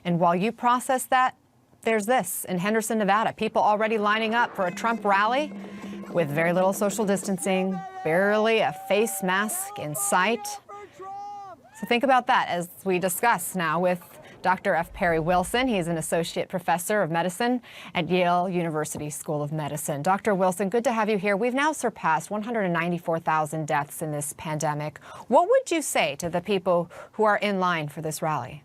And while you process that, there's this in Henderson, Nevada. People already lining up for a Trump rally with very little social distancing, barely a face mask in sight. So think about that as we discuss now with Dr. F. Perry Wilson. He's an associate professor of medicine at Yale University School of Medicine. Dr. Wilson, good to have you here. We've now surpassed 194,000 deaths in this pandemic. What would you say to the people who are in line for this rally?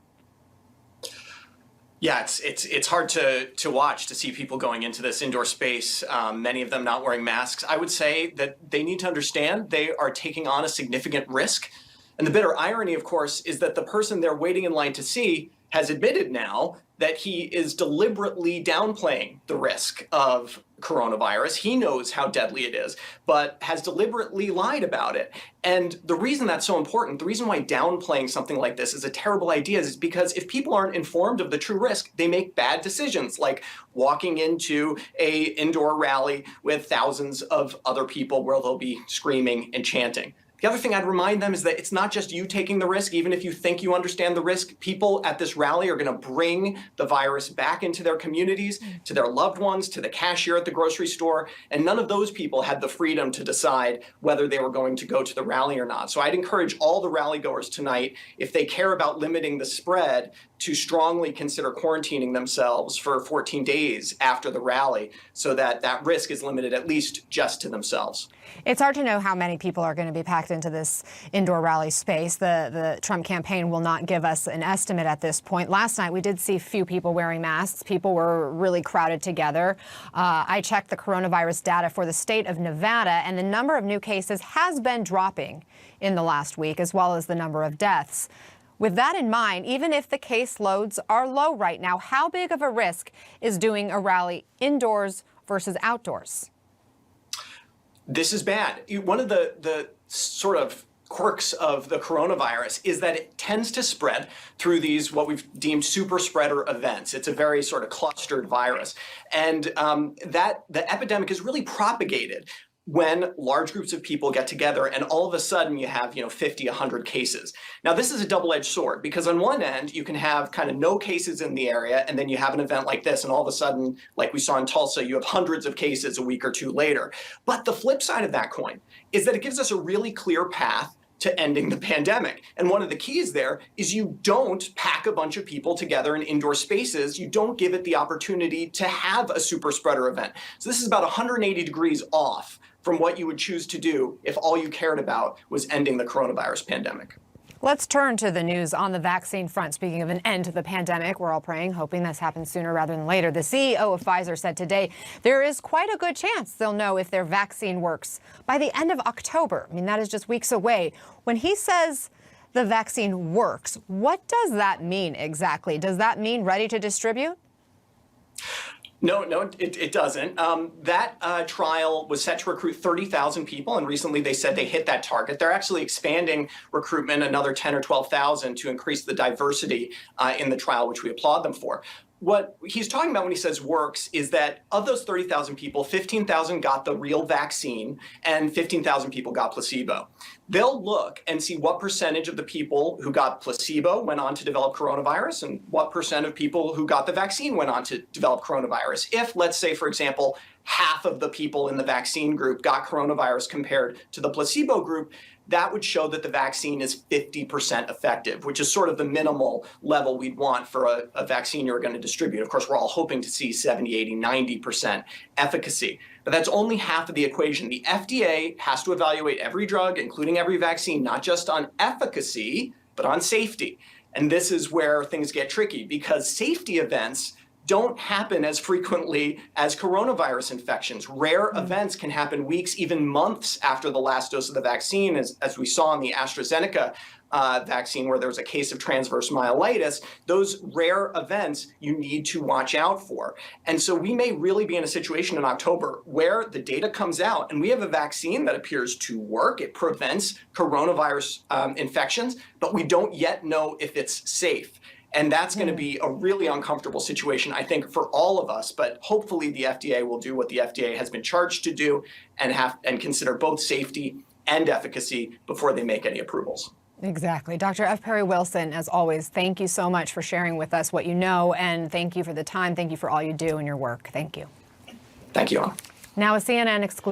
Yeah, it's hard to watch, to see people going into this indoor space, many of them not wearing masks. I would say that they need to understand they are taking on a significant risk. And the bitter irony, of course, is that the person they're waiting in line to see has admitted now that he is deliberately downplaying the risk of coronavirus. He knows how deadly it is, but has deliberately lied about it. And the reason that's so important, the reason why downplaying something like this is a terrible idea, is because if people aren't informed of the true risk, they make bad decisions, like walking into a indoor rally with thousands of other people where they'll be screaming and chanting. The other thing I'd remind them is that it's not just you taking the risk. Even if you think you understand the risk, people at this rally are going to bring the virus back into their communities, to their loved ones, to the cashier at the grocery store. And none of those people had the freedom to decide whether they were going to go to the rally or not. So I'd encourage all the rally goers tonight, if they care about limiting the spread, to strongly consider quarantining themselves for 14 days after the rally, so that that risk is limited at least just to themselves. It's hard to know how many people are going to be packed into this indoor rally space. The Trump campaign will not give us an estimate at this point. Last night, we did see few people wearing masks. People were really crowded together. I checked the coronavirus data for the state of Nevada, and the number of new cases has been dropping in the last week, as well as the number of deaths. With that in mind, even if the case loads are low right now, how big of a risk is doing a rally indoors versus outdoors? This is bad. One of the sort of quirks of the coronavirus is that it tends to spread through these what we've deemed super spreader events. It's a very sort of clustered virus. And that the epidemic is really propagated when large groups of people get together and all of a sudden you have 50, 100 cases. Now this is a double-edged sword, because on one end you can have kind of no cases in the area, and then you have an event like this and all of a sudden, like we saw in Tulsa, you have hundreds of cases a week or two later. But the flip side of that coin is that it gives us a really clear path to ending the pandemic. And one of the keys there is you don't pack a bunch of people together in indoor spaces. You don't give it the opportunity to have a super spreader event. So this is about 180 degrees off from what you would choose to do if all you cared about was ending the coronavirus pandemic. Let's turn to the news on the vaccine front. Speaking of an end to the pandemic, we're all praying, hoping this happens sooner rather than later. The CEO of Pfizer said today there is quite a good chance they'll know if their vaccine works by the end of October. I mean, that is just weeks away. When he says the vaccine works, what does that mean exactly? Does that mean ready to distribute? No, it doesn't. That trial was set to recruit 30,000 people, and recently they said they hit that target. They're actually expanding recruitment another 10 or 12,000 to increase the diversity in the trial, which we applaud them for. What he's talking about when he says works is that of those 30,000 people, 15,000 got the real vaccine and 15,000 people got placebo. They'll look and see what percentage of the people who got placebo went on to develop coronavirus and what percent of people who got the vaccine went on to develop coronavirus. If, let's say, for example, half of the people in the vaccine group got coronavirus compared to the placebo group, that would show that the vaccine is 50% effective, which is sort of the minimal level we'd want for a vaccine you're going to distribute. Of course, we're all hoping to see 70, 80, 90% efficacy. But that's only half of the equation. The FDA has to evaluate every drug, including every vaccine, not just on efficacy, but on safety. And this is where things get tricky, because safety events don't happen as frequently as coronavirus infections. Rare events can happen weeks, even months after the last dose of the vaccine, as we saw in the AstraZeneca vaccine, where there was a case of transverse myelitis. Those rare events you need to watch out for. And so we may really be in a situation in October where the data comes out and we have a vaccine that appears to work. It prevents coronavirus infections, but we don't yet know if it's safe. And that's going to be a really uncomfortable situation, I think, for all of us. But hopefully the FDA will do what the FDA has been charged to do and consider both safety and efficacy before they make any approvals. Exactly. Dr. F. Perry Wilson, as always, thank you so much for sharing with us what you know, and thank you for the time. Thank you for all you do in your work. Thank you. Thank you all. Now a CNN exclusive.